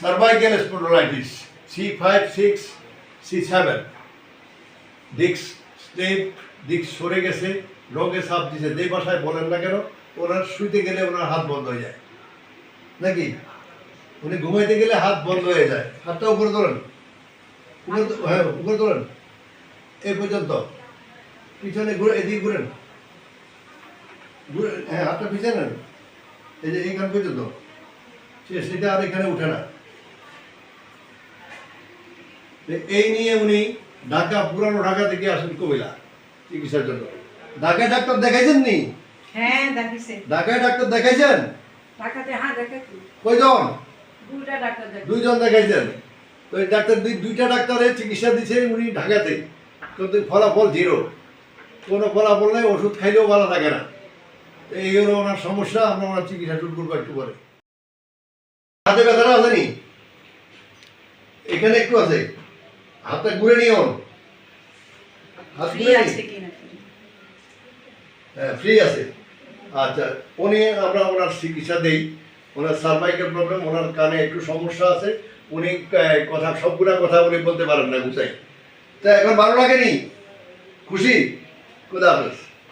Cervical spondylitis C5, 6, C7, disc slip, disc সরে গেছে, রোগে সাপ দিছে, যে বাসায় বলেন না কেন ওনার শুইতে গেলে ওনার হাত বন্ধ হয়ে যায় নাকি, উনি ঘুমাইতে গেলে হাত বন্ধ হয়ে যায়। হাতটা উপরে তোলেন, হ্যাঁ উপরে তোলেন, এই পর্যন্ত, পিছনে ঘুরে, এদিকে ঘুরেন, ঘুরে, হ্যাঁ হাতটা পিছনে নেন, এই যে এইখান পর্যন্ত, সেটা আর এখানে উঠে না। এই নিয়ে উনি ঢাকা, পুরানো ঢাকা থেকে আসেন কুমিল্লা চিকিৎসার জন্য। ঢাকায় ডাক্তার দেখাইছেন নি? হ্যাঁ দেখাইছে। ঢাকায় ডাক্তার দেখাইছেন? ঢাকাতে হ্যাঁ দেখাইছি। কয়জন? দুইটা ডাক্তার দেখাইছে। দুইজন দেখাইছেন। তো এই ডাক্তার দুইটা ডাক্তারের চিকিৎসা দিচ্ছে উনি ঢাকাতে, কিন্তু ফলাফল জিরো, কোনো ফলাফল নেই, ওষুধ খাইলেও ভালো থাকে না। এই হলো ওনার সমস্যা। আমরা ওনার চিকিৎসা শুরু করবো একটু পরে। হাতে ব্যথাটা আছে নি? এখানে একটু আছে, হাতটা ঘুরে নিও, হাত ঘুরে নি, হ্যাঁ ফ্রি আছে। আচ্ছা, উনি আমরা ওনার চিকিৎসা দেই। ওনার সার্ভাইকাল প্রবলেম, ওনার কানে একটু সমস্যা আছে, উনি কথা সবগুলা কথা উনি বলতে পারেন না গুছাই। তা এখন ভালো লাগেনি? খুশি? খোদা হাফেজ।